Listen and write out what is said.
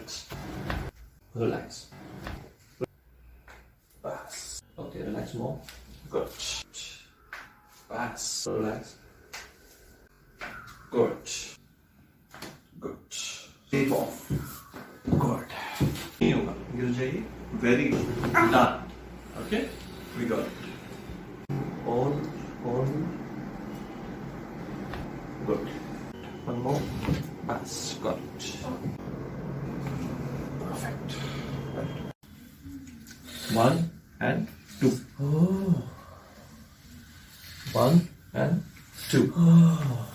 Relax. Relax. Pass. Okay, relax more. Good. Pass. Relax. Good. Good. Take off. Good. नहीं होगा, गिर जाइए. Very good. Done. Okay, we got it. On. Good. One more. Pass. Got it. Perfect. One and two. Oh. One and two. Oh.